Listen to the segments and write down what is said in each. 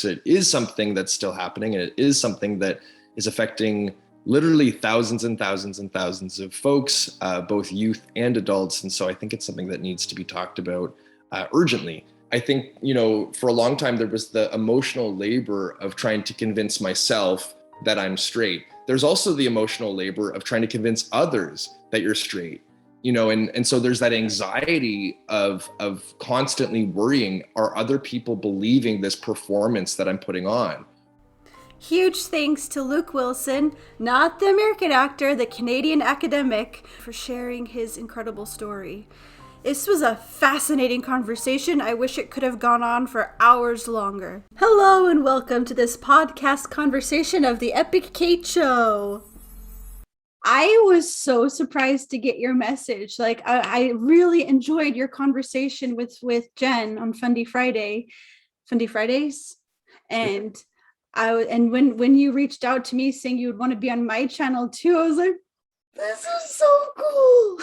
it is something that's still happening, and it is something that is affecting literally thousands and thousands and thousands of folks, both youth and adults. And so I think it's something that needs to be talked about urgently. I think, for a long time, there was the emotional labor of trying to convince myself that I'm straight. There's also the emotional labor of trying to convince others that you're straight. And so there's that anxiety of constantly worrying, are other people believing this performance that I'm putting on? Huge thanks to Luke Wilson, not the American actor, the Canadian academic, for sharing his incredible story. This was a fascinating conversation. I wish it could have gone on for hours longer. Hello and welcome to this podcast conversation of the Epic Kate Show. I was so surprised to get your message. I really enjoyed your conversation with Jen on Fundy Fridays, and when you reached out to me saying you would want to be on my channel too, I was like, this is so cool.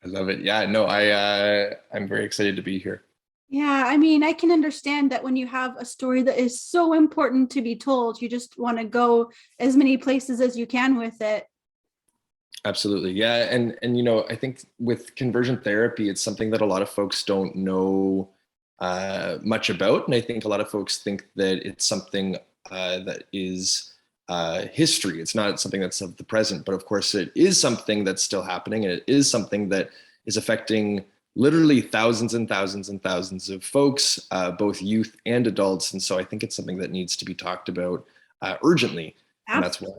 I love it. Yeah, no, I'm very excited to be here. Yeah, I mean, I can understand that when you have a story that is so important to be told, you just want to go as many places as you can with it. Absolutely. Yeah. And I think with conversion therapy, it's something that a lot of folks don't know much about. And I think a lot of folks think that it's something that is history. It's not something that's of the present, but of course it is something that's still happening. And it is something that is affecting literally thousands and thousands and thousands of folks, both youth and adults. And so I think it's something that needs to be talked about urgently. And that's why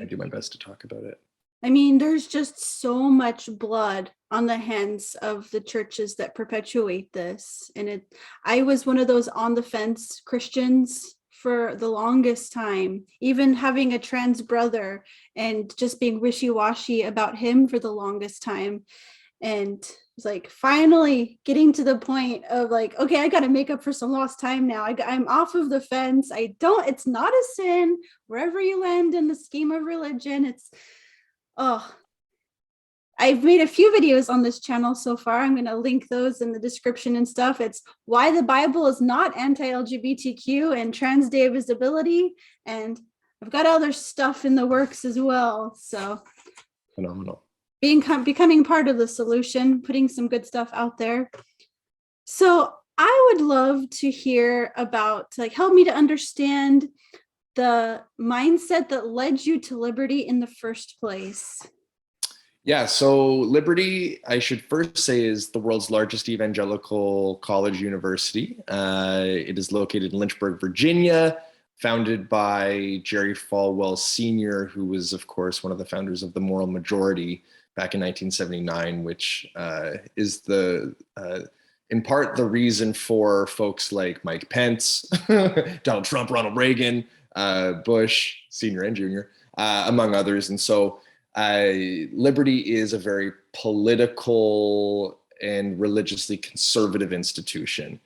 I do my best to talk about it. I mean, there's just so much blood on the hands of the churches that perpetuate this. And I was one of those on the fence Christians for the longest time, even having a trans brother and just being wishy-washy about him for the longest time. And it's like finally getting to the point of like, okay, I got to make up for some lost time now. I'm off of the fence. It's not a sin wherever you land in the scheme of religion. I've made a few videos on this channel so far. I'm going to link those in the description and stuff. It's why the Bible is not anti-LGBTQ and trans day of visibility. And I've got other stuff in the works as well. So phenomenal. Becoming part of the solution, putting some good stuff out there. So I would love to hear about, help me to understand the mindset that led you to Liberty in the first place. Yeah, so Liberty, I should first say, is the world's largest evangelical college university. It is located in Lynchburg, Virginia, founded by Jerry Falwell Sr., who was, of course, one of the founders of the Moral Majority back in 1979, which is in part the reason for folks like Mike Pence, Donald Trump, Ronald Reagan, Bush, Sr. and Jr., among others. And so Liberty is a very political and religiously conservative institution.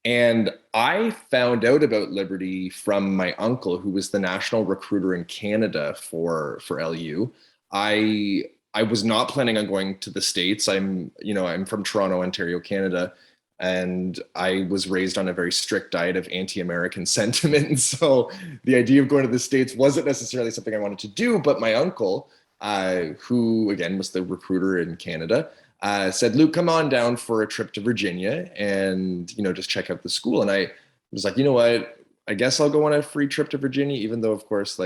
And I found out about Liberty from my uncle, who was the national recruiter in Canada for LU. I was not planning on going to the States. I'm from Toronto, Ontario, Canada. And I was raised on a very strict diet of anti-American sentiment. And so the idea of going to the States wasn't necessarily something I wanted to do. But my uncle, who again was the recruiter in Canada, said, Luke, come on down for a trip to Virginia and, just check out the school. And I was like, you know what? I guess I'll go on a free trip to Virginia, even though, of course,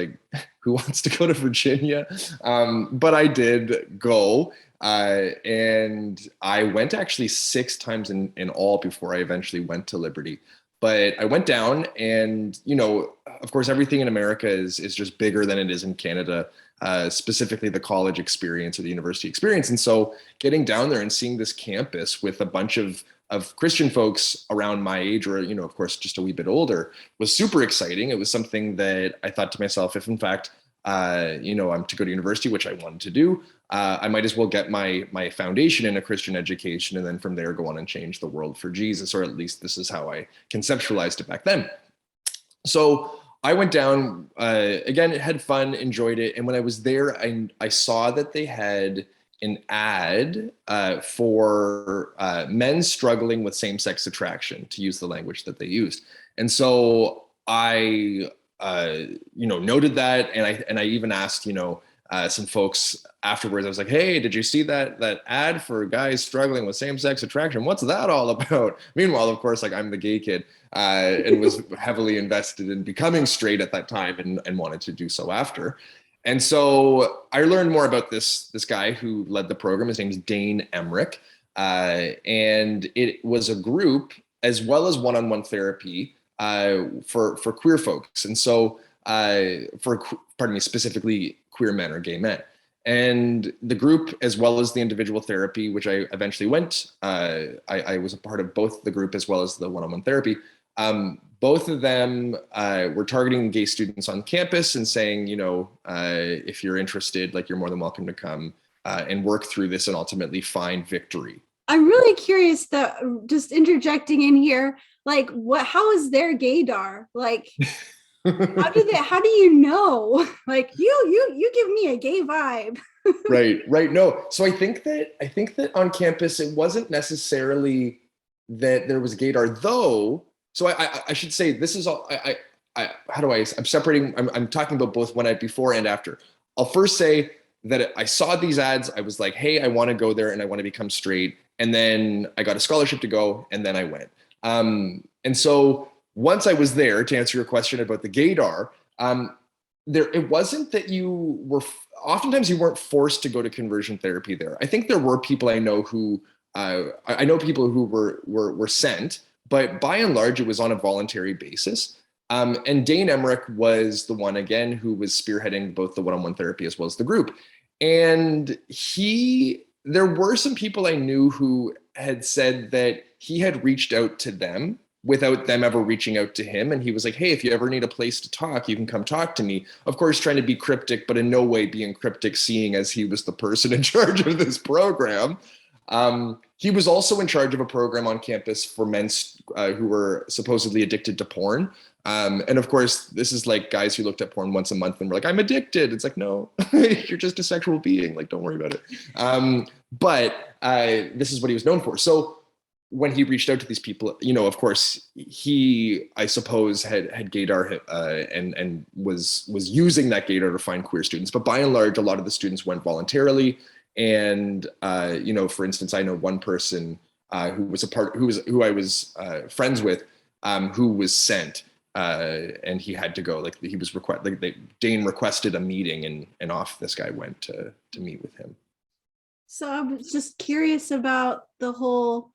who wants to go to Virginia? But I did go. And I went actually 6 times in all before I eventually went to Liberty. But I went down and, of course, everything in America is just bigger than it is in Canada, specifically the college experience or the university experience. And so getting down there and seeing this campus with a bunch of Christian folks around my age or, of course, just a wee bit older was super exciting. It was something that I thought to myself, if in fact, I'm to go to university, which I wanted to do, I might as well get my foundation in a Christian education and then from there go on and change the world for Jesus, or at least this is how I conceptualized it back then. So I went down, again, had fun, enjoyed it. And when I was there, I saw that they had an ad for men struggling with same-sex attraction, to use the language that they used. And so I, noted that, and I even asked, some folks afterwards. I was like, "Hey, did you see that ad for guys struggling with same-sex attraction? What's that all about?" Meanwhile, of course, like I'm the gay kid, and was heavily invested in becoming straight at that time, and wanted to do so after. And so I learned more about this guy who led the program. His name is Dane Emmerich, and it was a group as well as one-on-one therapy for queer folks. And so specifically queer men or gay men. And the group, as well as the individual therapy, which I eventually went, I was a part of both the group as well as the one-on-one therapy. Both of them were targeting gay students on campus and saying, if you're interested, like you're more than welcome to come and work through this and ultimately find victory. I'm really curious that, just interjecting in here, like how is their gaydar? Like, how do you know? Like you give me a gay vibe. Right. No. So I think that on campus, it wasn't necessarily that there was a gaydar though. So I should say this is all, I'm separating, I'm talking about both one night before and after. I'll first say that I saw these ads. I was like, hey, I want to go there and I want to become straight. And then I got a scholarship to go and then I went. And so once I was there, to answer your question about the gaydar, it wasn't that you were, oftentimes you weren't forced to go to conversion therapy there. I think there were people I know who, I know people who were sent, but by and large, it was on a voluntary basis. And Dane Emmerich was the one, again, who was spearheading both the one-on-one therapy as well as the group. And there were some people I knew who had said that he had reached out to them without them ever reaching out to him. And he was like, hey, if you ever need a place to talk, you can come talk to me. Of course, trying to be cryptic, but in no way being cryptic, seeing as he was the person in charge of this program. He was also in charge of a program on campus for men who were supposedly addicted to porn. And of course, this is like guys who looked at porn once a month and were like, I'm addicted. It's like, no, you're just a sexual being. Like, don't worry about it. But this is what he was known for. So when he reached out to these people, of course, he, I suppose, had gaydar and was using that gaydar to find queer students. But by and large, a lot of the students went voluntarily. And for instance, I know one person who I was friends with, who was sent, and he had to go. Like he was Dane requested a meeting, and off this guy went to meet with him. So I was just curious about the whole,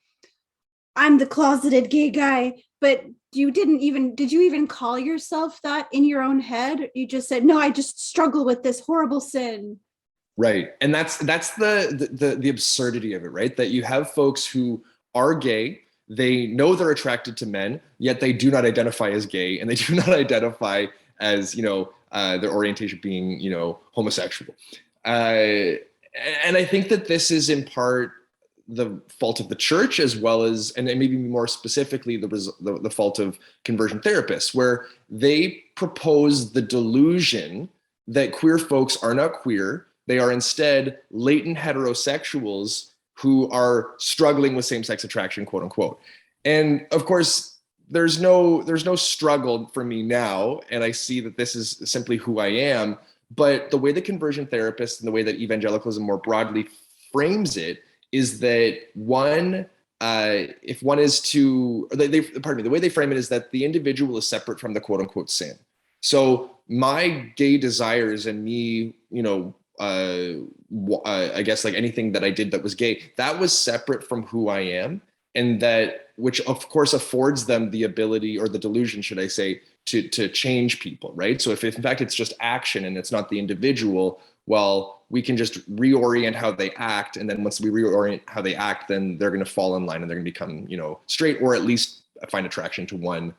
I'm the closeted gay guy, but did you even call yourself that in your own head? You just said, no, I just struggle with this horrible sin. Right. And that's the absurdity of it, right? That you have folks who are gay, they know they're attracted to men, yet they do not identify as gay, and they do not identify as, their orientation being, homosexual. And I think that this is in part the fault of the church, as well as, and maybe more specifically, the fault of conversion therapists, where they propose the delusion that queer folks are not queer. They are instead latent heterosexuals who are struggling with same-sex attraction, quote unquote. And of course, there's no struggle for me now, and I see that this is simply who I am. But the way the conversion therapist and the way that evangelicalism more broadly frames it is that if one is to, the way they frame it is that the individual is separate from the quote unquote sin. So my gay desires and me, I guess like anything that I did that was gay, that was separate from who I am. And that, which of course affords them the ability, or the delusion, should I say, to change people, right? So if in fact it's just action and it's not the individual, well, we can just reorient how they act. And then once we reorient how they act, then they're going to fall in line and they're going to become, straight, or at least find attraction to one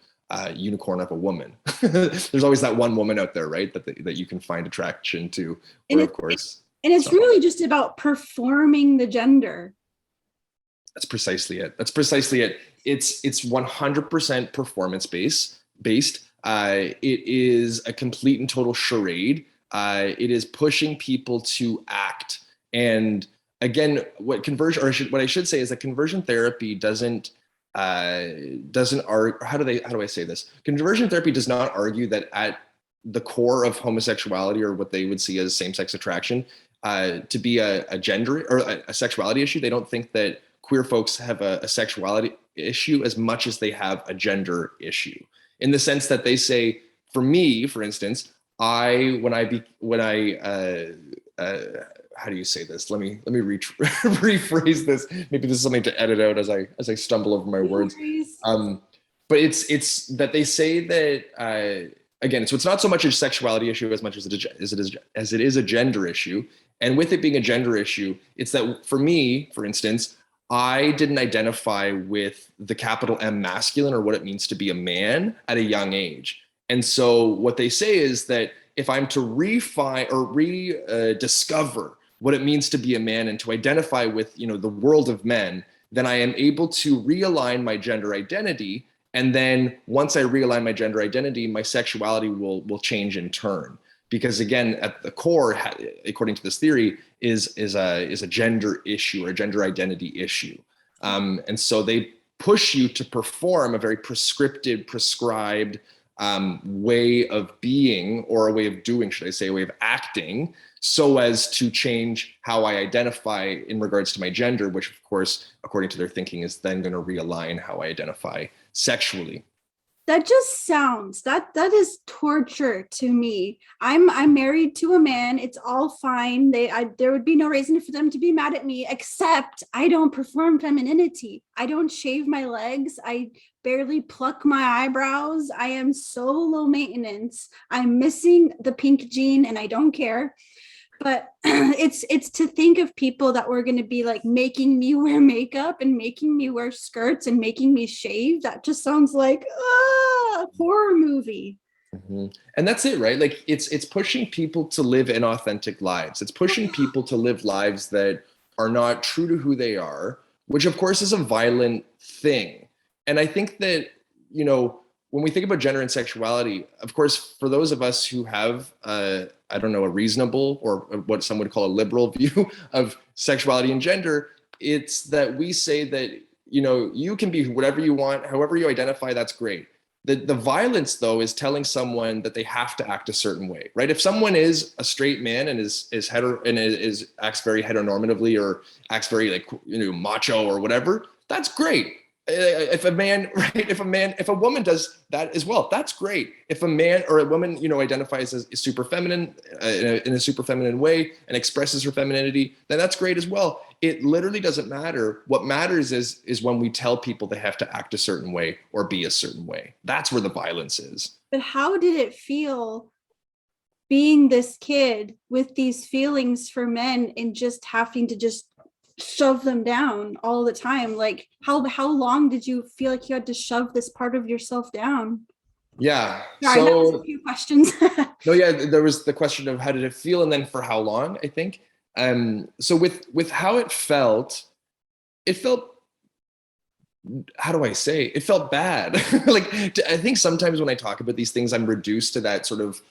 unicorn of a woman. There's always that one woman out there, right? That you can find attraction to, or of course. And it's really just about performing the gender. That's precisely it. It's 100% performance based. It is a complete and total charade. It is pushing people to act. And again, what I should say is that conversion therapy doesn't doesn't argue, how do I say this? Conversion therapy does not argue that at the core of homosexuality, or what they would see as same-sex attraction, to be a gender or a sexuality issue. They don't think that queer folks have a sexuality issue as much as they have a gender issue, in the sense that they say, for me, for instance, how do you say this? Let me rephrase this. Maybe this is something to edit out as I stumble over my words. But it's that they say that again, so it's not so much a sexuality issue as much as it is a gender issue. And with it being a gender issue, it's that for me, for instance, I didn't identify with the capital M masculine, or what it means to be a man, at a young age. And so what they say is that if I'm to rediscover what it means to be a man and to identify with, the world of men, then I am able to realign my gender identity. And then once I realign my gender identity, my sexuality will change in turn. Because again, at the core, according to this theory, is a gender issue, or a gender identity issue. And so they push you to perform a very prescribed way of being, or a way of doing, should I say, a way of acting, so as to change how I identify in regards to my gender, which of course, according to their thinking, is then going to realign how I identify sexually. That just sounds, that is torture to me. I'm married to a man. It's all fine. There would be no reason for them to be mad at me, except I don't perform femininity. I don't shave my legs. I barely pluck my eyebrows. I am so low maintenance. I'm missing the pink gene, and I don't care. But it's to think of people that were going to be like making me wear makeup and making me wear skirts and making me shave. That just sounds like a horror movie. Mm-hmm. And that's it, right? Like it's pushing people to live inauthentic lives. It's pushing people to live lives that are not true to who they are, which of course is a violent thing. And I think that, when we think about gender and sexuality, of course, for those of us who have, a reasonable, or what some would call a liberal view of sexuality and gender, it's that we say that, you can be whatever you want, however you identify, that's great. The violence, though, is telling someone that they have to act a certain way, right? If someone is a straight man and is acts very heteronormatively, or acts very macho or whatever, that's great. If a woman does that as well, that's great. If a man or a woman, identifies as super feminine in a super feminine way and expresses her femininity, then that's great as well. It literally doesn't matter. What matters is when we tell people they have to act a certain way or be a certain way. That's where the violence is. But how did it feel being this kid with these feelings for men and just having to just shove them down all the time? Like how long did you feel like you had to shove this part of yourself down? Yeah. Sorry, that was a few questions. No, yeah, there was the question of how did it feel, and then for how long, I think. So with how it felt, how do I say? It felt bad. I think sometimes when I talk about these things, I'm reduced to that sort of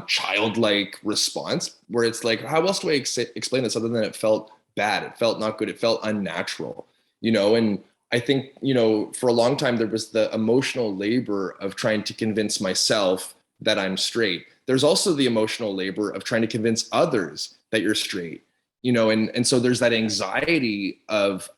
childlike response, where it's like, how else do I explain this other than it felt bad? It felt not good. It felt unnatural, and I think, for a long time, there was the emotional labor of trying to convince myself that I'm straight. There's also the emotional labor of trying to convince others that you're straight, and so there's that anxiety of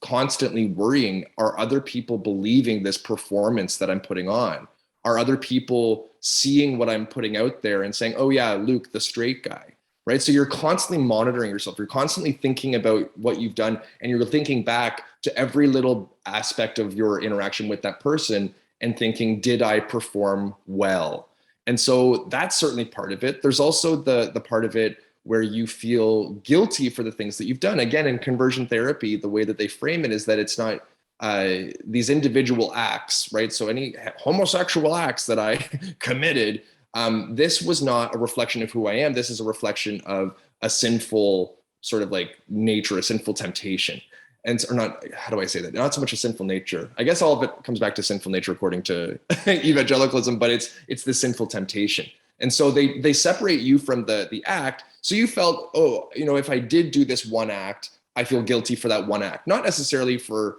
constantly worrying, are other people believing this performance that I'm putting on? Are other people seeing what I'm putting out there and saying, oh yeah, Luke, the straight guy? Right? So you're constantly monitoring yourself. You're constantly thinking about what you've done, and you're thinking back to every little aspect of your interaction with that person and thinking, did I perform well? And so that's certainly part of it. There's also the part of it where you feel guilty for the things that you've done. Again, in conversion therapy, the way that they frame it is that it's not these individual acts, right? So any homosexual acts that I committed, this was not a reflection of who I am. This is a reflection of a sinful sort of like nature, a sinful temptation. Or not, how do I say that? Not so much a sinful nature. I guess all of it comes back to sinful nature according to evangelicalism, but it's the sinful temptation. And so they separate you from the act. So you felt, oh, if I did do this one act, I feel guilty for that one act, not necessarily for,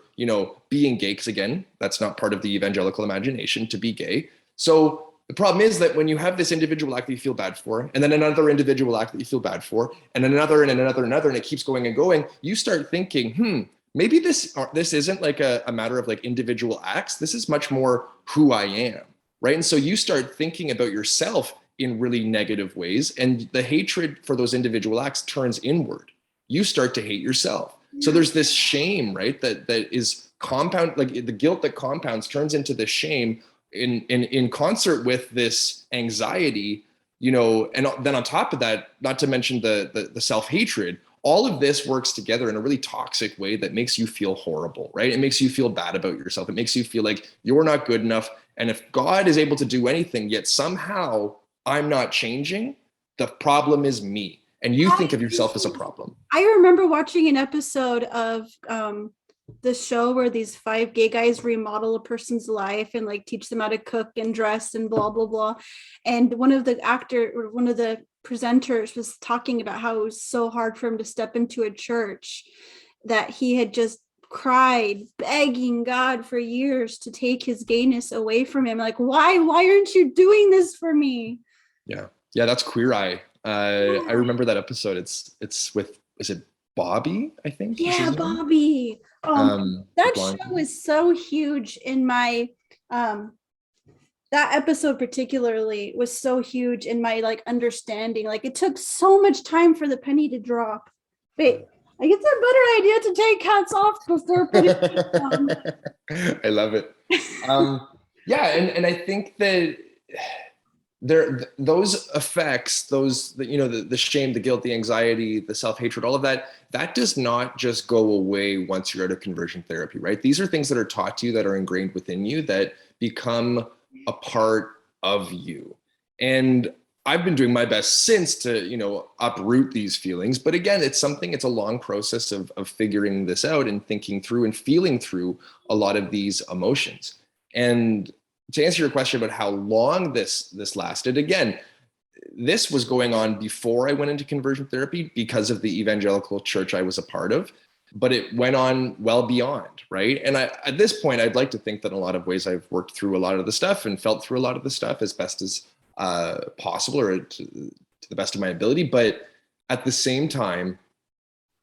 being gay, because again, that's not part of the evangelical imagination to be gay. So the problem is that when you have this individual act that you feel bad for, and then another individual act that you feel bad for, and then another and another and another, and it keeps going and going, you start thinking, maybe this isn't like a matter of like individual acts. This is much more who I am, right? And so you start thinking about yourself in really negative ways, and the hatred for those individual acts turns inward. You start to hate yourself. So there's this shame, right? That is compound, like the guilt that compounds turns into this shame in concert with this anxiety, and then on top of that, not to mention the self-hatred, all of this works together in a really toxic way that makes you feel horrible, right? It makes you feel bad about yourself. It makes you feel like you're not good enough. And if God is able to do anything, yet somehow I'm not changing, the problem is me. And you think of yourself as a problem. I remember watching an episode of the show where these 5 gay guys remodel a person's life and like teach them how to cook and dress and blah, blah, blah. And one of the presenters was talking about how it was so hard for him to step into a church, that he had just cried, begging God for years to take his gayness away from him. Like, why aren't you doing this for me? Yeah, that's Queer Eye. I remember that episode. It's with, is it Bobby, I think? Yeah, Bobby. That show is so huge in my that episode particularly was so huge in my like understanding. Like, it took so much time for the penny to drop. Wait, I guess a better idea to take hats off before putting it on. I love it. Yeah, and I think that those effects, the shame, the guilt, the anxiety, the self-hatred, all of that does not just go away once you're out of conversion therapy, right? These are things that are taught to you, that are ingrained within you, that become a part of you. And I've been doing my best since to, uproot these feelings. But again, it's a long process of figuring this out and thinking through and feeling through a lot of these emotions. And to answer your question about how long this lasted, again, this was going on before I went into conversion therapy because of the evangelical church I was a part of, but it went on well beyond, right? And at this point, I'd like to think that in a lot of ways I've worked through a lot of the stuff and felt through a lot of the stuff as best as possible, or to the best of my ability. But at the same time,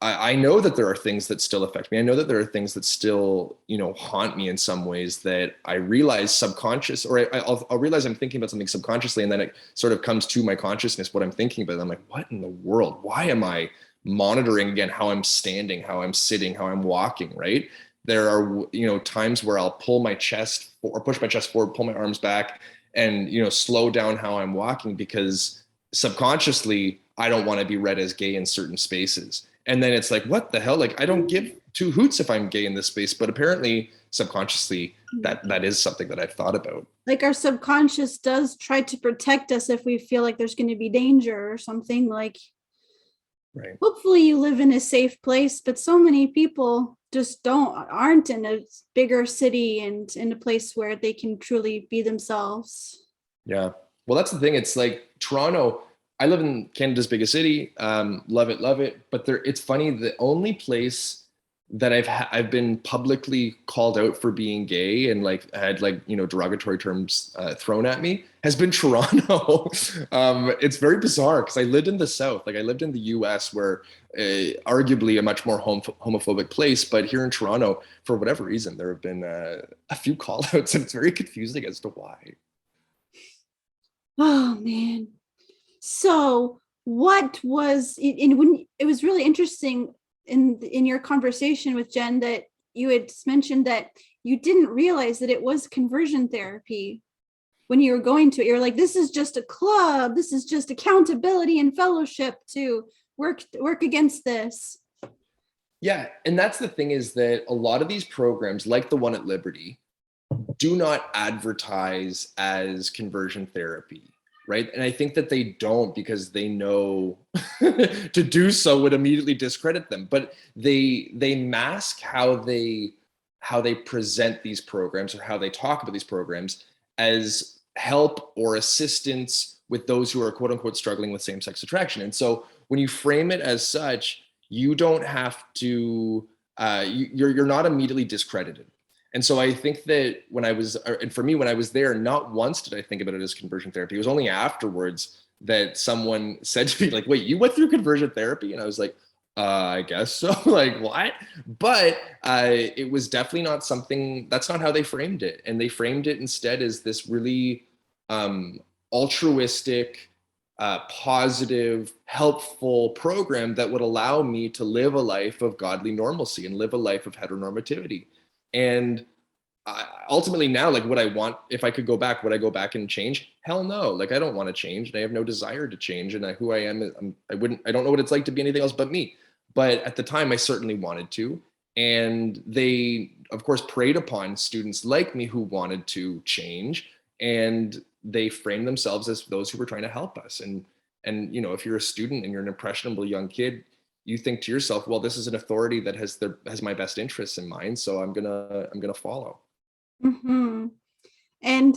I know that there are things that still affect me. I know that there are things that still, haunt me in some ways, that I realize subconscious, or I'll realize I'm thinking about something subconsciously, and then it sort of comes to my consciousness, what I'm thinking about. And I'm like, what in the world? Why am I monitoring again how I'm standing, how I'm sitting, how I'm walking, right? There are, times where I'll pull my chest or push my chest forward, pull my arms back, and, slow down how I'm walking, because subconsciously I don't want to be read as gay in certain spaces. And then it's like, what the hell? Like, I don't give 2 hoots if I'm gay in this space. But apparently, subconsciously, that is something that I've thought about. Like, our subconscious does try to protect us if we feel like there's going to be danger or something. Like, right. Hopefully you live in a safe place, but so many people just aren't in a bigger city and in a place where they can truly be themselves. Yeah. Well, that's the thing. It's like Toronto. I live in Canada's biggest city. Love it. But it's funny. The only place that I've been publicly called out for being gay and like had derogatory terms thrown at me has been Toronto. It's very bizarre because I lived in the South. Like, I lived in the U.S., where arguably a much more homophobic place. But here in Toronto, for whatever reason, there have been a few call outs, and it's very confusing as to why. Oh man. So what was when it was really interesting in your conversation with Jen, that you had mentioned that you didn't realize that it was conversion therapy when you were going to it. You're like, this is just a club. This is just accountability and fellowship to work against this. Yeah. And that's the thing, is that a lot of these programs, like the one at Liberty, do not advertise as conversion therapy. Right. And I think that they don't, because they know to do so would immediately discredit them. But they mask how they present these programs, or how they talk about these programs, as help or assistance with those who are quote unquote struggling with same-sex attraction. And so when you frame it as such, you don't have to, you're not immediately discredited. And so I think that when I was, and for me, when I was there, not once did I think about it as conversion therapy. It was only afterwards that someone said to me, like, wait, you went through conversion therapy? And I was like, I guess so. Like, what? But it was definitely not something, that's not how they framed it. And they framed it instead as this really altruistic, positive, helpful program that would allow me to live a life of godly normalcy and live a life of heteronormativity. And ultimately now, like, what I want, if I could go back, would I go back and change? Hell no. Like, I don't want to change, and I have no desire to change. And who I am, I don't know what it's like to be anything else but me. But at the time, I certainly wanted to. And they, of course, preyed upon students like me who wanted to change. And they framed themselves as those who were trying to help us. And you know, if you're a student and you're an impressionable young kid, you think to yourself, well, this is an authority that has my best interests in mind, so I'm gonna follow. Mm-hmm. And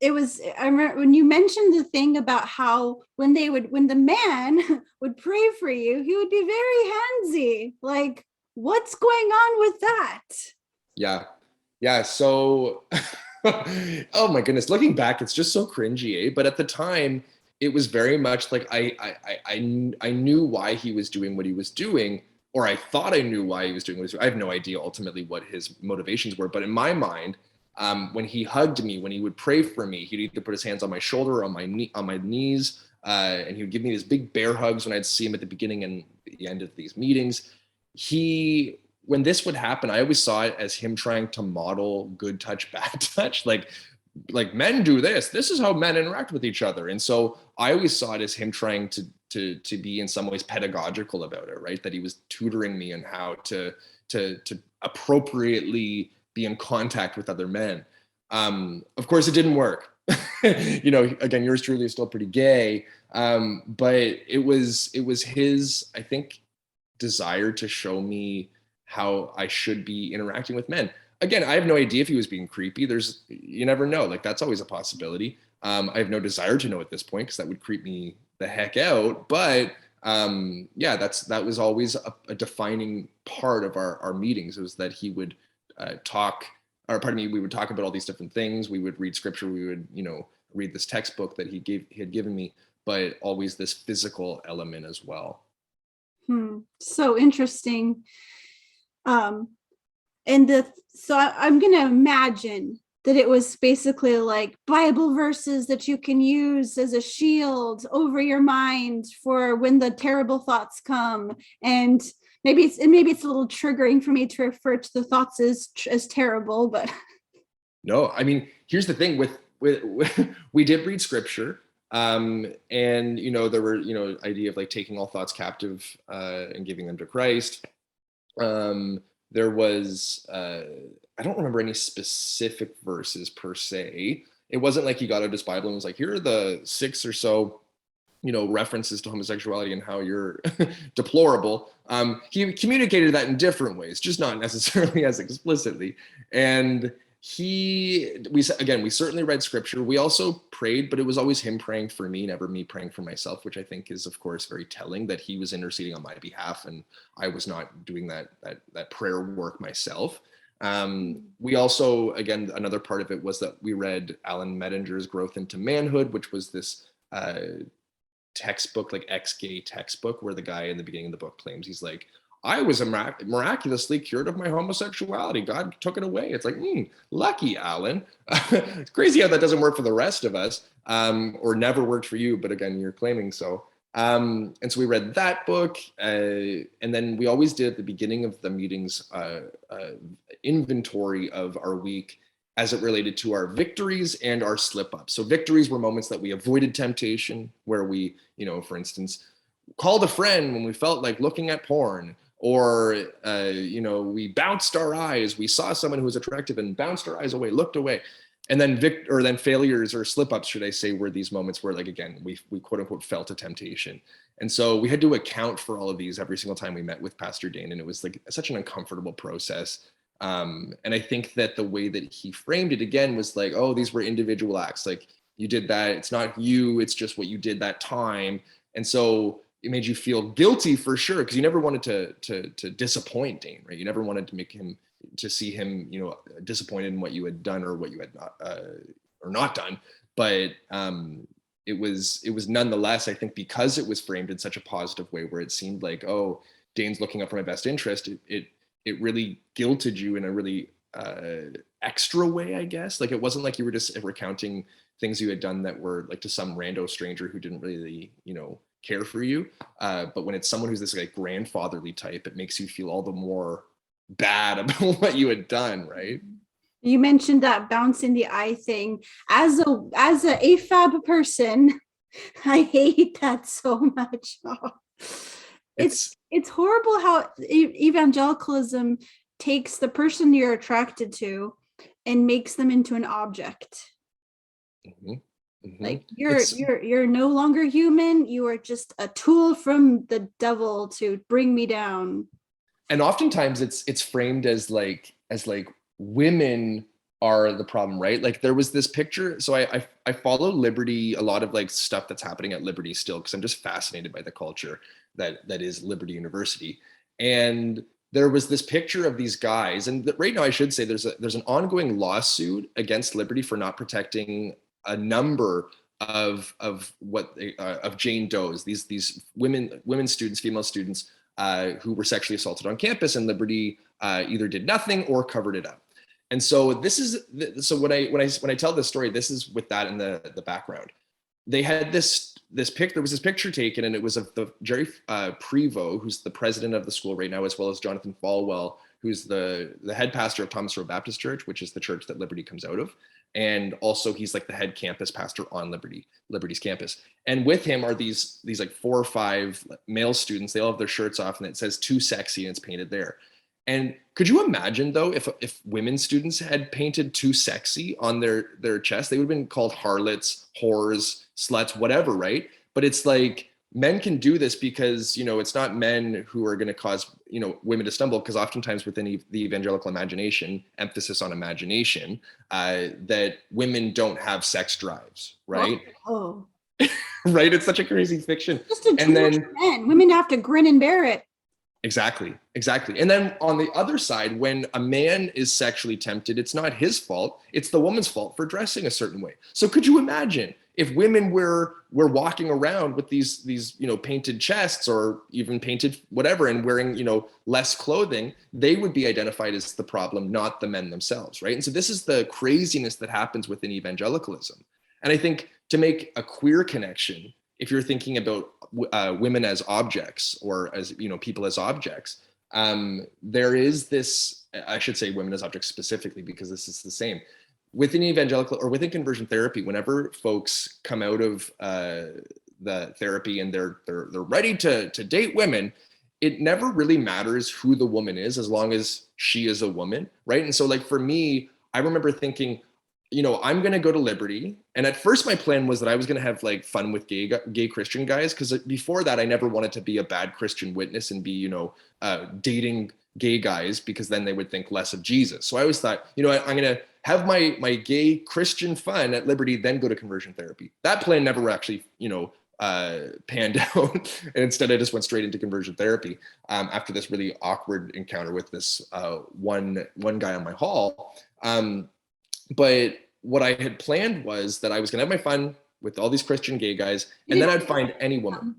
it was, I remember when you mentioned the thing about how when the man would pray for you, he would be very handsy. Like, what's going on with that? Yeah. So, oh my goodness, looking back, it's just so cringy, eh? But at the time, it was very much like I knew why he was doing what he was doing, or I thought I knew why he was doing what he was doing. I have no idea ultimately what his motivations were, but in my mind, when he hugged me, when he would pray for me, he'd either put his hands on my shoulder or on my knees, and he would give me these big bear hugs when I'd see him at the beginning and the end of these meetings. When this would happen, I always saw it as him trying to model good touch, bad touch. Like men do this. This is how men interact with each other. And so I always saw it as him trying to be in some ways pedagogical about it, right? That he was tutoring me on how to appropriately be in contact with other men. Of course, it didn't work. You know, again, yours truly is still pretty gay, but it was his, I think, desire to show me how I should be interacting with men. Again, I have no idea if he was being creepy. You never know. Like, that's always a possibility. I have no desire to know at this point because that would creep me the heck out. But yeah, that was always a defining part of our meetings, was that he would we would talk about all these different things. We would read scripture. We would, read this textbook that he had given me, but always this physical element as well. So interesting. So I'm going to imagine that it was basically like Bible verses that you can use as a shield over your mind for when the terrible thoughts come. And maybe it's a little triggering for me to refer to the thoughts as terrible, but no, I mean, here's the thing with we did read scripture. And there were idea of like taking all thoughts captive and giving them to Christ. There was I don't remember any specific verses per se. It wasn't like he got out his Bible and was like, here are the 6 or so references to homosexuality and how you're deplorable. He communicated that in different ways, just not necessarily as explicitly. And we certainly read scripture. We also prayed, but it was always him praying for me, never me praying for myself, which I think is, of course, very telling, that he was interceding on my behalf and I was not doing that prayer work myself. We also, again, another part of it was that we read Alan Mettinger's Growth into Manhood, which was this textbook, like ex-gay textbook, where the guy in the beginning of the book claims he's like, I was miraculously cured of my homosexuality. God took it away. It's like, lucky, Alan. It's crazy how that doesn't work for the rest of us, or never worked for you. But again, you're claiming so. And so we read that book. And then we always did at the beginning of the meetings, inventory of our week as it related to our victories and our slip ups. So victories were moments that we avoided temptation, where we, for instance, called a friend when we felt like looking at porn, or we bounced our eyes. We saw someone who was attractive and bounced our eyes away, looked away. And then then failures, or slip ups, should I say, were these moments where, like, again, we quote unquote felt a temptation. And so we had to account for all of these every single time we met with Pastor Dane. And it was like such an uncomfortable process. And I think that the way that he framed it again was like, oh, these were individual acts. Like, you did that. It's not you, it's just what you did that time. And so it made you feel guilty for sure, because you never wanted to disappoint Dane, right? You never wanted to see him, you know, disappointed in what you had done or what you had not or not done. But it was nonetheless, I think, because it was framed in such a positive way, where it seemed like, oh, Dane's looking out for my best interest. It really guilted you in a really extra way, I guess. Like, it wasn't like you were just recounting things you had done that were like to some rando stranger who didn't really, you know, care for you. But when it's someone who's this like grandfatherly type, it makes you feel all the more bad about what you had done, right? You mentioned that bounce in the eye thing. As a AFAB person, I hate that so much. Oh. It's horrible how evangelicalism takes the person you're attracted to and makes them into an object. Mm-hmm. Mm-hmm. Like you're no longer human. You are just a tool from the devil to bring me down. And oftentimes it's framed as like women are the problem, right? Like, there was this picture. So I follow Liberty, a lot of like stuff that's happening at Liberty still, because I'm just fascinated by the culture that is Liberty University. And there was this picture of these guys, and right now I should say there's an ongoing lawsuit against Liberty for not protecting a number of what of Jane Does, these women students, female students who were sexually assaulted on campus, and Liberty either did nothing or covered it up. And so when I tell this story, this is with that in the background. They had there was this picture taken, and it was of the Jerry Prevost, who's the president of the school right now, as well as Jonathan Falwell, who's the head pastor of Thomas Road Baptist Church, which is the church that Liberty comes out of. And also he's like the head campus pastor on Liberty's campus. And with him are these like 4 or 5 male students. They all have their shirts off, and it says "Too sexy," and it's painted there. And could you imagine, though, if women students had painted "Too sexy" on their chest? They would have been called harlots, whores, sluts, whatever, right? But it's like, men can do this because, you know, it's not men who are going to cause, you know, women to stumble, because oftentimes within the evangelical imagination, emphasis on imagination, that women don't have sex drives, right? Oh. Right? It's such a crazy fiction. Just a and then men. Women have to grin and bear it. Exactly. And then on the other side, when a man is sexually tempted, it's not his fault. It's the woman's fault for dressing a certain way. So could you imagine if women were walking around with these, you know, painted chests, or even painted whatever, and wearing, you know, less clothing, they would be identified as the problem, not the men themselves, right? And so this is the craziness that happens within evangelicalism. And I think, to make a queer connection, if you're thinking about women as objects, or as, you know, people as objects, there is this, I should say women as objects specifically, because this is the same within evangelical or within conversion therapy. Whenever folks come out of the therapy and they're ready to date women, it never really matters who the woman is, as long as she is a woman, right? And so, like, for me, I remember thinking, you know, I'm going to go to Liberty. And at first my plan was that I was going to have like fun with gay Christian guys. Because before that, I never wanted to be a bad Christian witness and be, you know, dating gay guys, because then they would think less of Jesus. So I always thought, you know, I'm going to have my gay Christian fun at Liberty, then go to conversion therapy. That plan never actually, you know, panned out. And instead I just went straight into conversion therapy after this really awkward encounter with this one guy on my hall. But what I had planned was that I was going to have my fun with all these Christian gay guys, and then I'd find any woman.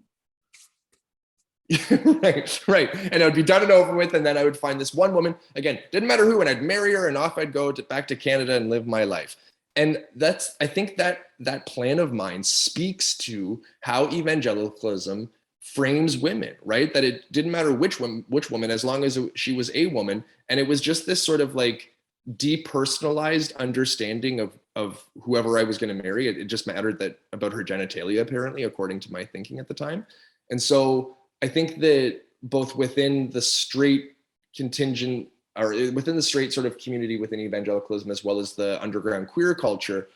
right. And I would be done and over with, and then I would find this one woman, again, didn't matter who, and I'd marry her, and off I'd go back to Canada and live my life. And I think that plan of mine speaks to how evangelicalism frames women, right? That it didn't matter which woman, as long as she was a woman. And it was just this sort of like depersonalized understanding of whoever I was going to marry. It just mattered about her genitalia, apparently, according to my thinking at the time. And so I think that both within the straight contingent, or within the straight sort of community within evangelicalism, as well as the underground queer culture,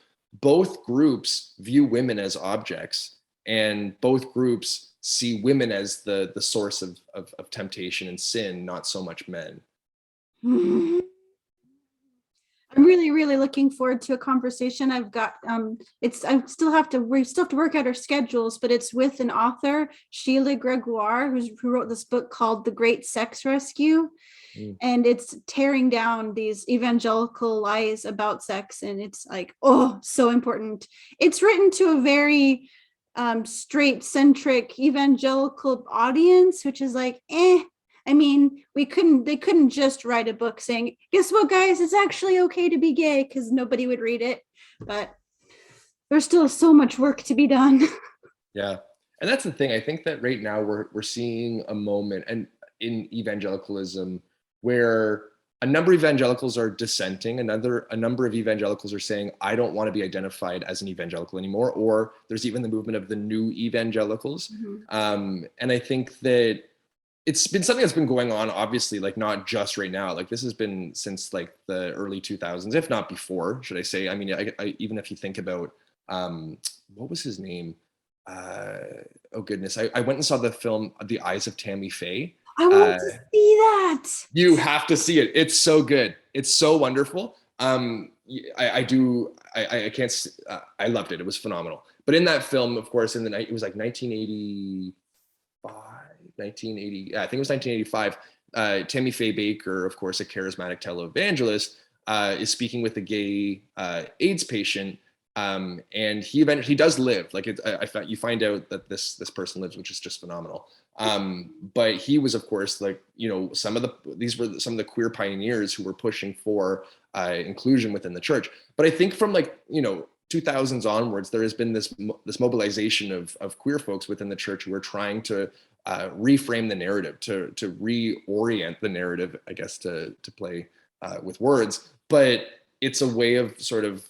both groups view women as objects, and both groups see women as the source of temptation and sin, not so much men. I'm really, really looking forward to a conversation. I've got we still have to work out our schedules, but it's with an author, Sheila Gregoire, who wrote this book called The Great Sex Rescue. Mm. And it's tearing down these evangelical lies about sex. And it's like, oh, so important. It's written to a very straight centric evangelical audience, which is like, I mean, they couldn't just write a book saying, guess what, guys, it's actually okay to be gay, because nobody would read it. But there's still so much work to be done. Yeah. And that's the thing. I think that right now we're seeing a moment and in evangelicalism where a number of evangelicals are dissenting. A number of evangelicals are saying, I don't want to be identified as an evangelical anymore. Or there's even the movement of the new evangelicals. Mm-hmm. And I think that it's been something that's been going on, obviously, like not just right now. Like this has been since like the early 2000s, if not before, should I say. I mean, I even if you think about, what was his name? Oh goodness, I went and saw the film The Eyes of Tammy Faye. I want to see that. You have to see it. It's so good. It's so wonderful. I can't, I loved it. It was phenomenal. But in that film, of course, in the night, it was like 1980, yeah, I think it was 1985. Tammy Faye Baker, of course, a charismatic televangelist, is speaking with a gay AIDS patient, and he does live. Like you find out that this person lives, which is just phenomenal. But he was, of course, like these were some of the queer pioneers who were pushing for inclusion within the church. But I think from 2000s onwards, there has been this mobilization of queer folks within the church who are trying to reframe the narrative, to reorient the narrative, I guess, to play with words. But it's a way of sort of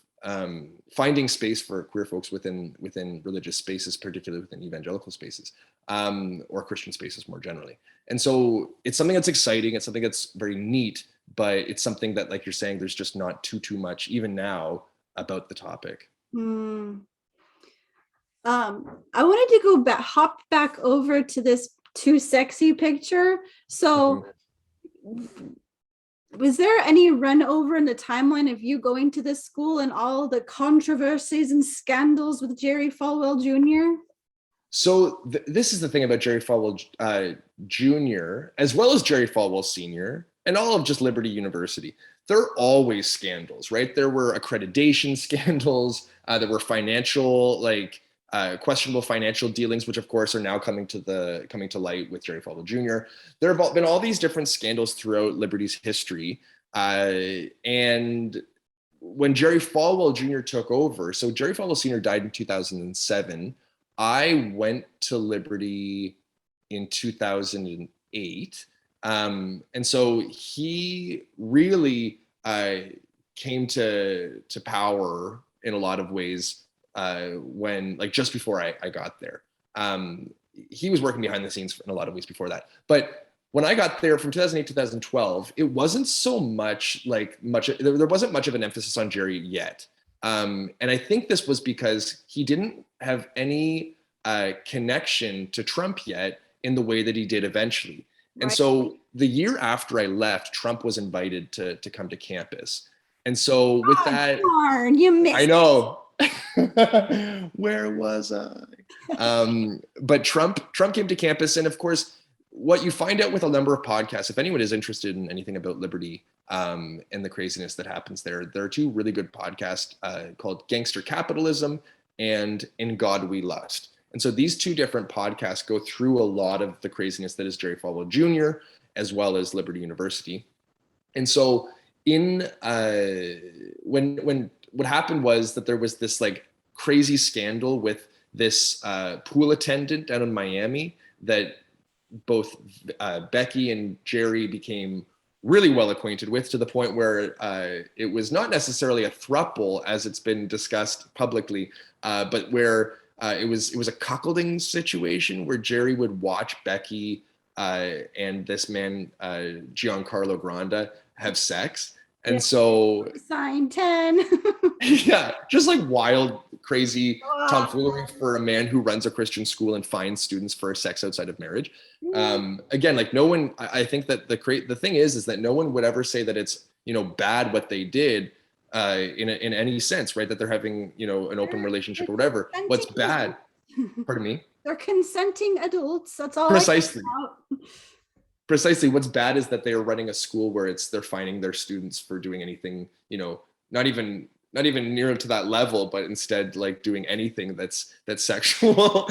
finding space for queer folks within religious spaces, particularly within evangelical spaces, or Christian spaces more generally. And so it's something that's exciting. It's something that's very neat, but it's something that, like you're saying, there's just not too much even now about the topic. I wanted to hop back over to this too sexy picture. So was there any run over in the timeline of you going to this school and all the controversies and scandals with Jerry Falwell Jr.? So this is the thing about Jerry Falwell Jr., as well as Jerry Falwell Sr., and all of just Liberty University. There are always scandals, right? There were accreditation scandals. There were financial, questionable financial dealings, which of course are now coming to light with Jerry Falwell Jr. There have been all these different scandals throughout Liberty's history. And when Jerry Falwell Jr. took over, so Jerry Falwell Sr. died in 2007. I went to Liberty in 2008. And so he really came to power in a lot of ways when, just before I got there. He was working behind the scenes in a lot of ways before that. But when I got there from 2008 to 2012, it wasn't so much there wasn't much of an emphasis on Jerry yet. And I think this was because he didn't have any connection to Trump yet in the way that he did eventually. And so the year after I left, Trump was invited to come to campus. And so with that, darn, you missed. I know. Where was I? But Trump came to campus. And of course, what you find out with a number of podcasts, if anyone is interested in anything about Liberty and the craziness that happens there are two really good podcasts called Gangster Capitalism and In God We Lust. And so these two different podcasts go through a lot of the craziness that is Jerry Falwell Jr. as well as Liberty University. And so when what happened was that there was this crazy scandal with this pool attendant down in Miami that both Becky and Jerry became really well acquainted with, to the point where it was not necessarily a throuple as it's been discussed publicly, but where it was a cuckolding situation where Jerry would watch Becky and this man Giancarlo Granda have sex. And so sign 10. yeah, just wild, crazy tomfoolery for a man who runs a Christian school and finds students for sex outside of marriage. Again, no one, I think that the thing is that no one would ever say that it's, bad what they did. in any sense, right? That they're having, you know, an open relationship or They're whatever. What's bad? Pardon me? They're consenting adults. That's all Precisely. I care about. Precisely. What's bad is that they are running a school where they're fining their students for doing anything, you know, not even near to that level, but instead like doing anything that's sexual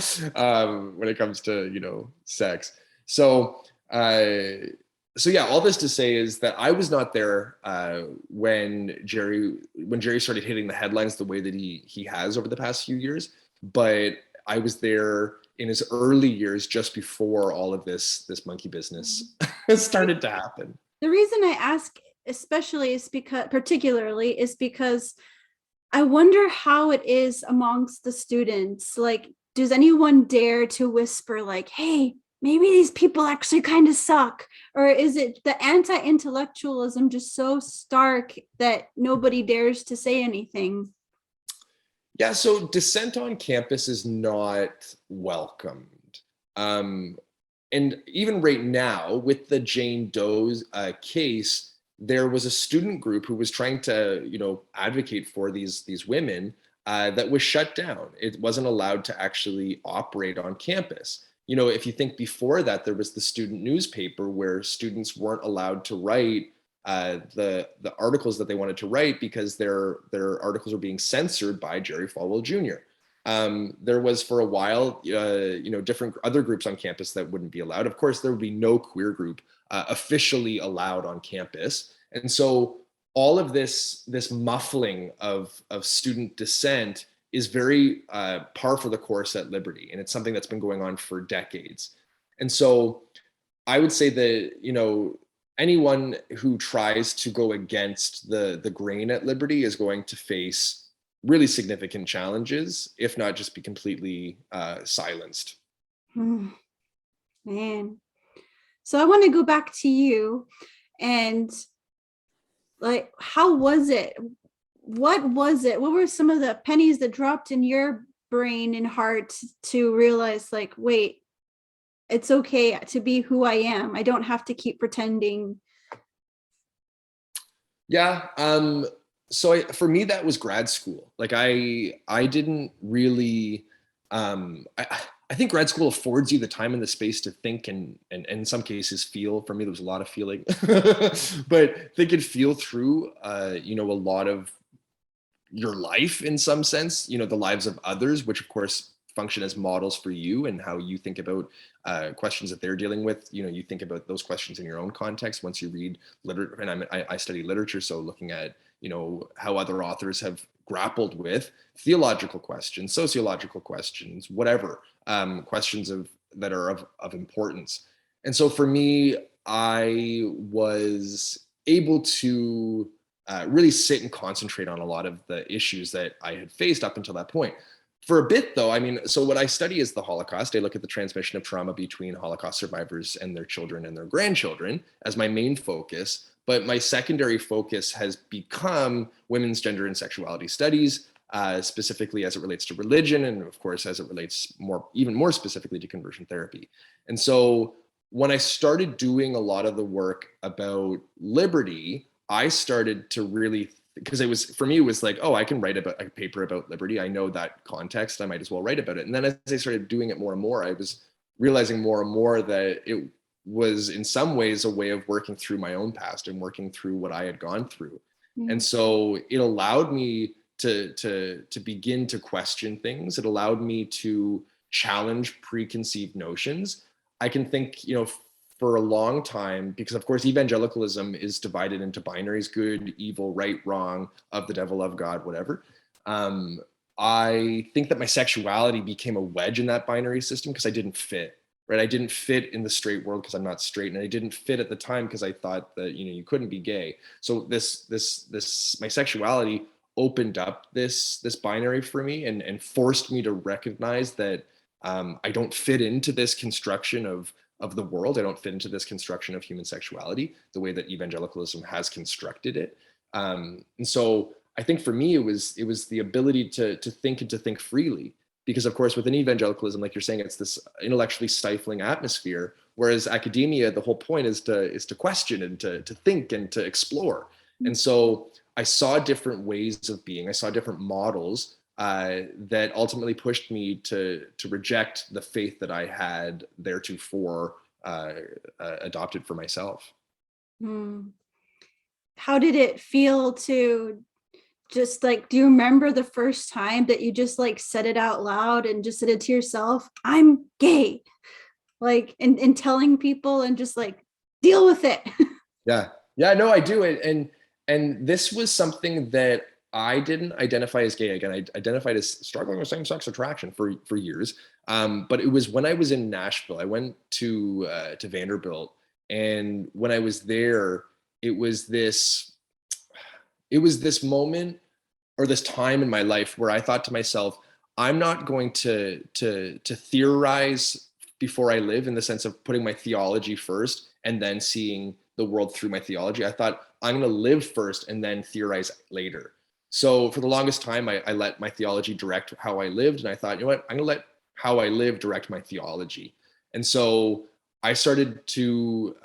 when it comes to, you know, sex. So so yeah, all this to say is that I was not there when Jerry started hitting the headlines the way that he has over the past few years, but I was there in his early years, just before all of this monkey business started to happen. The reason I ask particularly is because I wonder how it is amongst the students. Like, does anyone dare to whisper like, hey, maybe these people actually kind of suck? Or is it the anti-intellectualism just so stark that nobody dares to say anything? Yeah, so dissent on campus is not welcomed. And even right now, with the Jane Doe's case, there was a student group who was trying to, you know, advocate for these women that was shut down. It wasn't allowed to actually operate on campus. You know, if you think before that, there was the student newspaper where students weren't allowed to write the articles that they wanted to write because their articles were being censored by Jerry Falwell Jr. There was for a while, you know, different other groups on campus that wouldn't be allowed. Of course, there would be no queer group officially allowed on campus, and so all of this muffling of student dissent is very par for the course at Liberty, and it's something that's been going on for decades. And so I would say that, you know, anyone who tries to go against the grain at Liberty is going to face really significant challenges, if not just be completely silenced. Man. So I want to go back to you and like, how was it? What was it? What were some of the pennies that dropped in your brain and heart to realize like, wait, it's okay to be who I am. I don't have to keep pretending. Yeah. So for me, that was grad school. Like I didn't really, I think grad school affords you the time and the space to think and in some cases feel. For me, there was a lot of feeling, but think and feel through, you know, a lot of your life in some sense, you know, the lives of others, which of course function as models for you and how you think about questions that they're dealing with. You know, you think about those questions in your own context once you read literature. And I study literature, so looking at, you know, how other authors have grappled with theological questions, sociological questions, whatever, questions that are of importance. And so for me, I was able to really sit and concentrate on a lot of the issues that I had faced up until that point. For a bit, though, I mean, so what I study is the Holocaust. I look at the transmission of trauma between Holocaust survivors and their children and their grandchildren as my main focus. But my secondary focus has become women's gender and sexuality studies, specifically as it relates to religion, and of course, as it relates even more specifically to conversion therapy. And so when I started doing a lot of the work about liberty, I started to really, because it was, for me, it was like, oh, I can write about a paper about liberty. I know that context. I might as well write about it. And then as I started doing it more and more, I was realizing more and more that it was in some ways a way of working through my own past and working through what I had gone through. Mm-hmm. And so it allowed me to begin to question things. It allowed me to challenge preconceived notions. I can think, you know, for a long time, because of course evangelicalism is divided into binaries: good, evil, right, wrong, of the devil, of God, whatever. I think that my sexuality became a wedge in that binary system because I didn't fit, right? I didn't fit in the straight world because I'm not straight, and I didn't fit at the time because I thought that, you know, you couldn't be gay. So this my sexuality opened up this binary for me and forced me to recognize that I don't fit into this construction of the world. I don't fit into this construction of human sexuality the way that evangelicalism has constructed it. And so I think for me, it was the ability to think and to think freely, because of course within evangelicalism, like you're saying, it's this intellectually stifling atmosphere, whereas academia, the whole point is to question and to think and to explore. And so I saw different ways of being. I saw different models that ultimately pushed me to reject the faith that I had theretofore adopted for myself. Hmm. How did it feel to just like, do you remember the first time that you just like said it out loud and just said it to yourself, I'm gay, like, and telling people and just like deal with it? Yeah. Yeah, no, I do. And this was something that I didn't identify as gay. Again, I identified as struggling with same-sex attraction for years. But it was when I was in Nashville. I went to Vanderbilt, and when I was there, it was this it was this moment or this time in my life where I thought to myself, I'm not going to theorize before I live, in the sense of putting my theology first and then seeing the world through my theology. I thought I'm going to live first and then theorize later. So for the longest time, I let my theology direct how I lived, and I thought, you know what, I'm going to let how I live direct my theology. And so I started to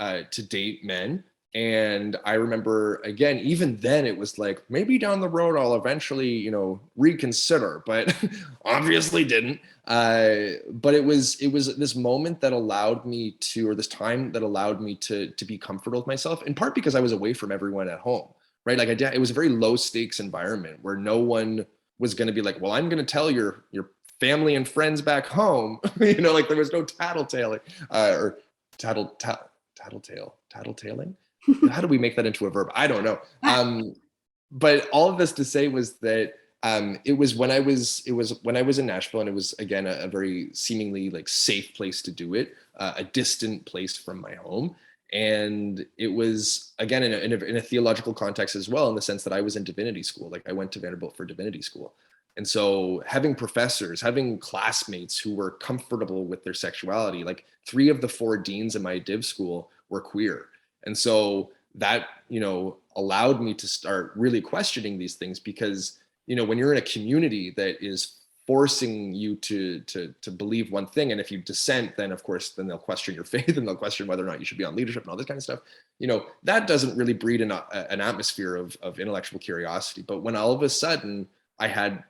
date men. And I remember, again, even then it was like, maybe down the road I'll eventually, reconsider, but obviously didn't. But it was this moment that allowed me to, or this time that allowed me to be comfortable with myself, in part because I was away from everyone at home, right? Like it was a very low stakes environment where no one was going to be like, well, I'm going to tell your family and friends back home, like there was no tattletaling or tattletaling. How do we make that into a verb? I don't know. But all of this to say was that it was when I was in Nashville, and it was again a very seemingly like safe place to do it, a distant place from my home, and it was again in a theological context as well, in the sense that I was in divinity school. Like I went to Vanderbilt for divinity school, and so having professors, having classmates who were comfortable with their sexuality, like 3 of the 4 deans in my div school were queer. And so that, allowed me to start really questioning these things, because, when you're in a community that is forcing you to believe one thing, and if you dissent, then of course, then they'll question your faith, and they'll question whether or not you should be on leadership and all this kind of stuff. That doesn't really breed an atmosphere of intellectual curiosity. But when all of a sudden I had,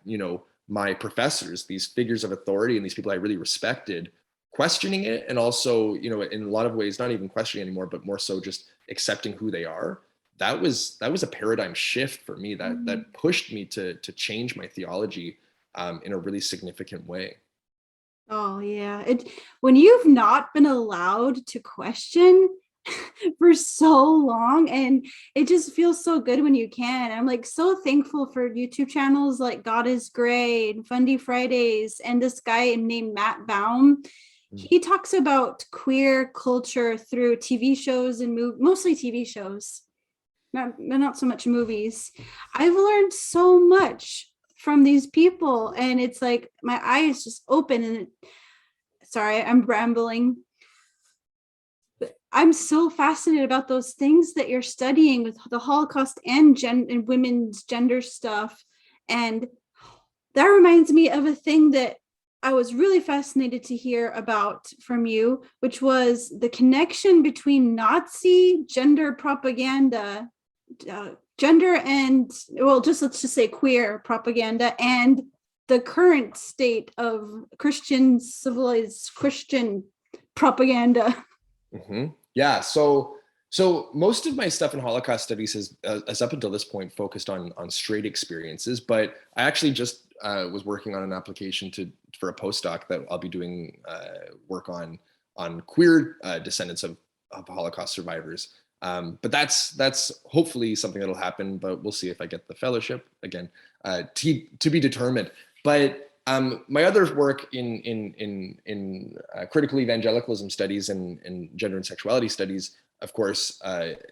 my professors, these figures of authority, and these people I really respected, questioning it, and also, in a lot of ways, not even questioning anymore, but more so just accepting who they are. That was a paradigm shift for me that pushed me to change my theology in a really significant way. Oh yeah. When you've not been allowed to question for so long, and it just feels so good when you can. I'm like so thankful for YouTube channels like God is Gray and Fundy Fridays, and this guy named Matt Baum. He talks about queer culture through TV shows and mostly TV shows, not so much movies. I've learned so much from these people, and it's like my eyes just open. And sorry, I'm rambling. I'm so fascinated about those things that you're studying with the Holocaust and women's gender stuff. And that reminds me of a thing that I was really fascinated to hear about from you, which was the connection between Nazi gender propaganda, gender and, well, let's just say queer propaganda, and the current state of civilized Christian propaganda. Mm-hmm. Yeah. So most of my stuff in Holocaust studies has up until this point focused on straight experiences, but I actually just was working on an application for a postdoc that I'll be doing work on queer descendants of Holocaust survivors. But that's hopefully something that'll happen, but we'll see if I get the fellowship again, to be determined. But my other work in critical evangelicalism studies and gender and sexuality studies, of course,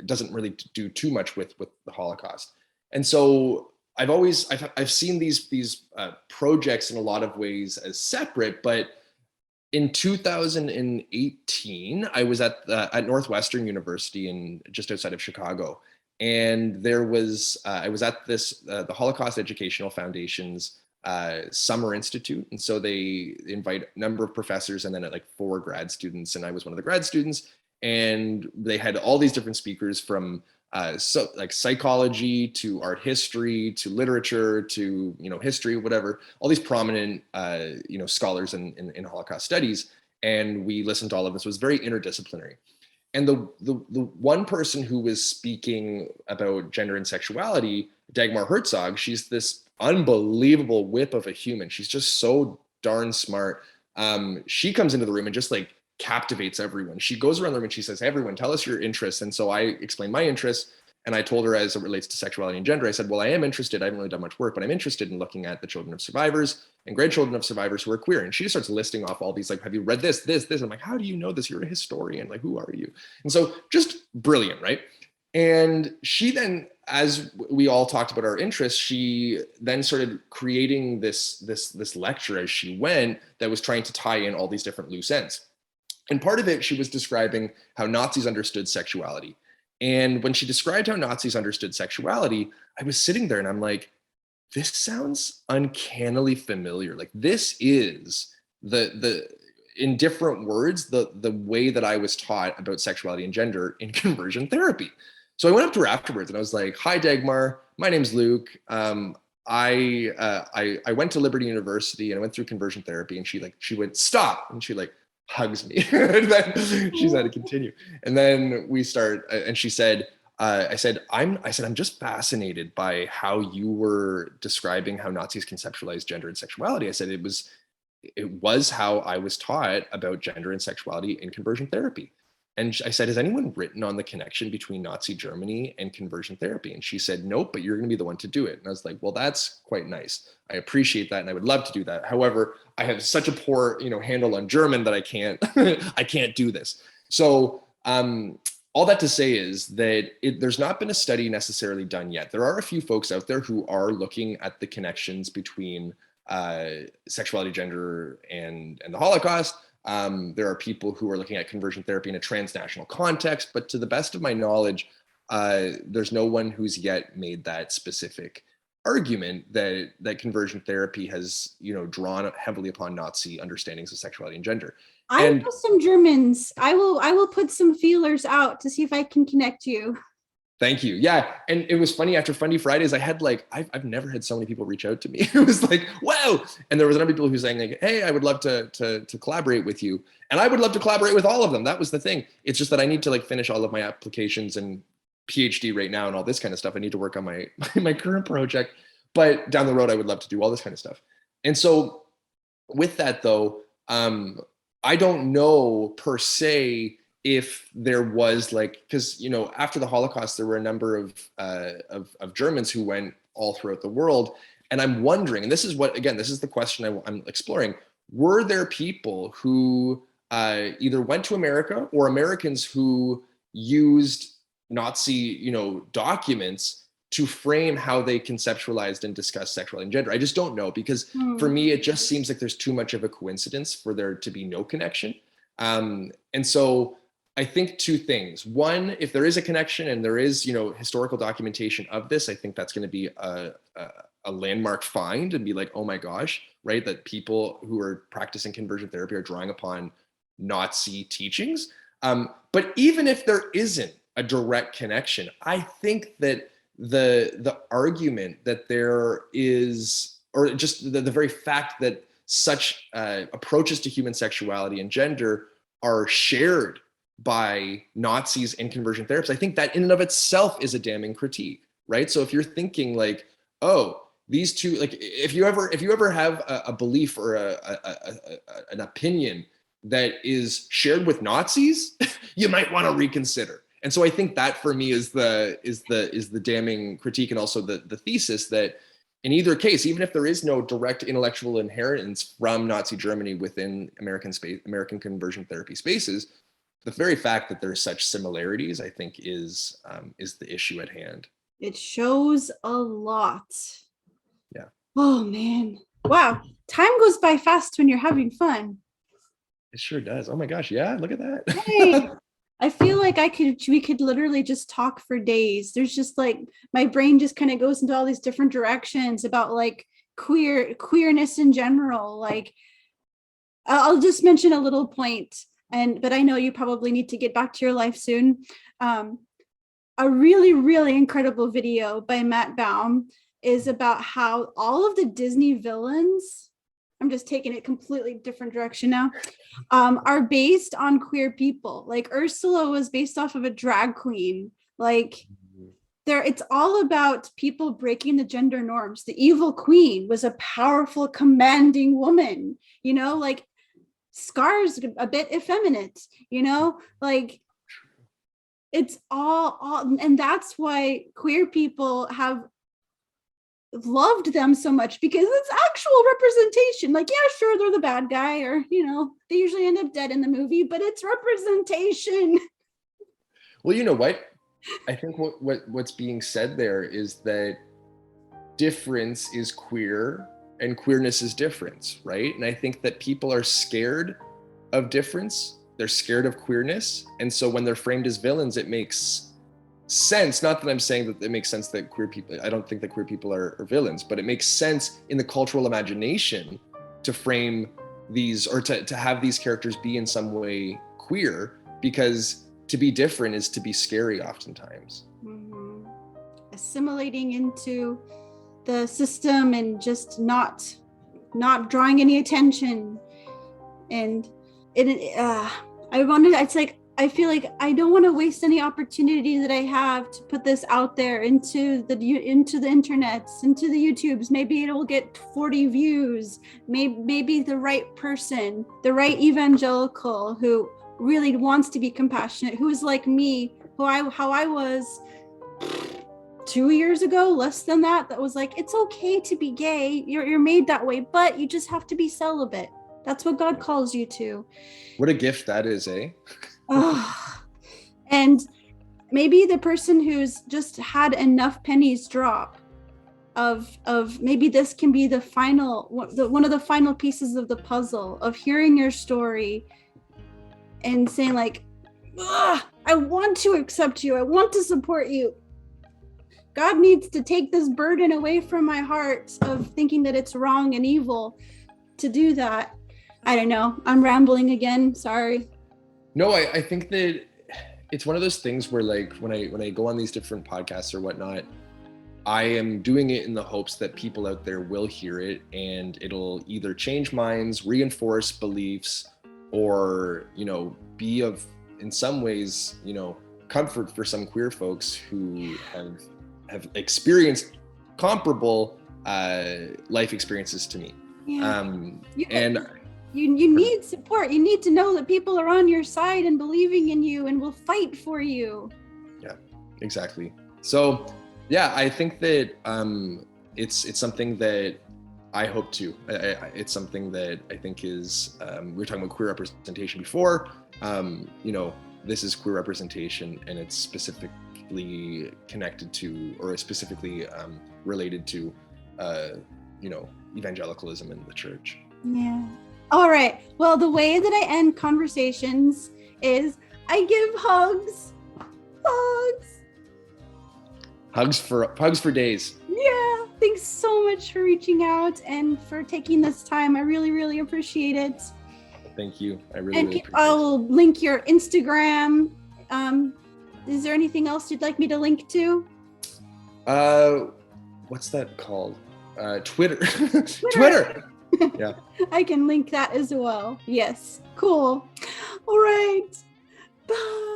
doesn't really do too much with the Holocaust. And so I've seen these projects in a lot of ways as separate. But in 2018, I was at Northwestern University in just outside of Chicago, and I was at the Holocaust Educational Foundation's Summer Institute. And so they invite a number of professors and then like 4 grad students. And I was one of the grad students. And they had all these different speakers from so like psychology to art history to literature to history, whatever, all these prominent scholars in Holocaust studies, and we listened to all of this. It was very interdisciplinary. And the one person who was speaking about gender and sexuality, Dagmar Herzog, she's this unbelievable whip of a human. She's just so darn smart. She comes into the room and just like captivates everyone. She goes around the room and she says, hey, everyone, tell us your interests. And so I explained my interests. And I told her, as it relates to sexuality and gender, I said, well, I am interested. I haven't really done much work, but I'm interested in looking at the children of survivors and grandchildren of survivors who are queer. And she just starts listing off all these, like, have you read this, this, this? I'm like, how do you know this? You're a historian. Like, who are you? And so just brilliant, right? And she then, as we all talked about our interests, she then started creating this lecture as she went that was trying to tie in all these different loose ends. And part of it, she was describing how Nazis understood sexuality. And when she described how Nazis understood sexuality, I was sitting there and I'm like, this sounds uncannily familiar. Like this is the in different words, the way that I was taught about sexuality and gender in conversion therapy. So I went up to her afterwards and I was like, hi, Dagmar, my name's Luke. I went to Liberty University and I went through conversion therapy, and she went, stop. And she like hugs me. And then she said to continue. And then we start, and she said, I said, I'm just fascinated by how you were describing how Nazis conceptualized gender and sexuality. I said, it was how I was taught about gender and sexuality in conversion therapy. And I said, has anyone written on the connection between Nazi Germany and conversion therapy? And she said, nope, but you're going to be the one to do it. And I was like, well, that's quite nice. I appreciate that. And I would love to do that. However, I have such a poor, handle on German that I can't, I can't do this. So all that to say is that there's not been a study necessarily done yet. There are a few folks out there who are looking at the connections between sexuality, gender, and the Holocaust. There are people who are looking at conversion therapy in a transnational context, but to the best of my knowledge, there's no one who's yet made that specific argument that conversion therapy has, drawn heavily upon Nazi understandings of sexuality and gender. I know some Germans. I will put some feelers out to see if I can connect you. Thank you. Yeah. And it was funny, after Fundy Fridays, I had like, I've never had so many people reach out to me. It was like, wow. And there was other people who were saying like, hey, I would love to collaborate with you. And I would love to collaborate with all of them. That was the thing. It's just that I need to like finish all of my applications and PhD right now and all this kind of stuff. I need to work on my current project, but down the road, I would love to do all this kind of stuff. And so with that though, I don't know per se if there was like, because after the Holocaust, there were a number of Germans who went all throughout the world, and I'm wondering, and this is the question I'm exploring: were there people who either went to America or Americans who used Nazi documents to frame how they conceptualized and discussed sexuality and gender? I just don't know, because for me, it just seems like there's too much of a coincidence for there to be no connection. And so I think two things. One, if there is a connection and there is, historical documentation of this, I think that's going to be a landmark find and be like, oh my gosh, right? That people who are practicing conversion therapy are drawing upon Nazi teachings. But even if there isn't a direct connection, I think that the argument that there is, or just the very fact that such approaches to human sexuality and gender are shared by Nazis and conversion therapists, I think that in and of itself is a damning critique, right? So if you're thinking like, oh, these two, like if you ever have a belief or an opinion that is shared with Nazis, you might want to reconsider. And so I think that for me is the damning critique, and also the thesis that in either case, even if there is no direct intellectual inheritance from Nazi Germany within American conversion therapy spaces, the very fact that there's such similarities, I think, is the issue at hand. It shows a lot. Yeah. Oh man. Wow. Time goes by fast when you're having fun. It sure does. Oh my gosh. Yeah. Look at that. Hey, I feel like we could literally just talk for days. There's just like, my brain just kind of goes into all these different directions about like queerness in general. Like, I'll just mention a little point, but I know you probably need to get back to your life soon. a really, really incredible video by Matt Baum is about how all of the Disney villains, I'm just taking it completely different direction now, are based on queer people. Like Ursula was based off of a drag queen. Like it's all about people breaking the gender norms. The evil queen was a powerful, commanding woman, like Scar's a bit effeminate, like it's all, and that's why queer people have loved them so much, because it's actual representation. Like, yeah, sure, they're the bad guy, or they usually end up dead in the movie, but it's representation. Well, you know what? I think what's being said there is that difference is queer and queerness is difference, right? And I think that people are scared of difference. They're scared of queerness. And so when they're framed as villains, it makes sense. Not that I'm saying that it makes sense that queer people, I don't think that queer people are villains, but it makes sense in the cultural imagination to frame these, or to have these characters be in some way queer, because to be different is to be scary oftentimes. Mm-hmm. Assimilating into the system and just not drawing any attention. And I feel like I don't want to waste any opportunity that I have to put this out there into the internets, into the YouTubes. Maybe it'll get 40 views. Maybe the right person, the right evangelical who really wants to be compassionate, who is like me, how I was 2 years ago, less than that was like, it's okay to be gay. You're made that way, but you just have to be celibate. That's what God calls you to. What a gift that is, eh? Oh, and maybe the person who's just had enough pennies drop of maybe this can be the final one of the final pieces of the puzzle of hearing your story and saying like, I want to accept you, I want to support you. God needs to take this burden away from my heart of thinking that it's wrong and evil to do that. I don't know, I'm rambling again, sorry. No, I think that it's one of those things where, like, when I go on these different podcasts or whatnot, I am doing it in the hopes that people out there will hear it and it'll either change minds, reinforce beliefs, or, be of, in some ways, comfort for some queer folks who have experienced comparable life experiences to me. And you need support. You need to know that people are on your side and believing in you and will fight for you. Yeah, exactly. So yeah, I think that it's something that I hope to. It's something that I think is, we were talking about queer representation before. This is queer representation, and it's specifically connected to, or specifically related to, evangelicalism in the church. Yeah. All right. Well, the way that I end conversations is I give hugs. Hugs for days. Yeah. Thanks so much for reaching out and for taking this time. I really, really appreciate it. Thank you. I really appreciate it. I'll link your Instagram. Is there anything else you'd like me to link to? What's that called? Twitter. Twitter. Yeah. I can link that as well. Yes. Cool. All right. Bye.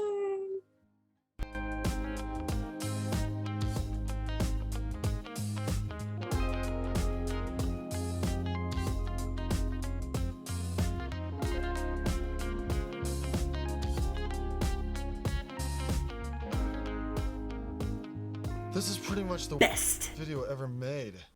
This is pretty much the Best video ever made.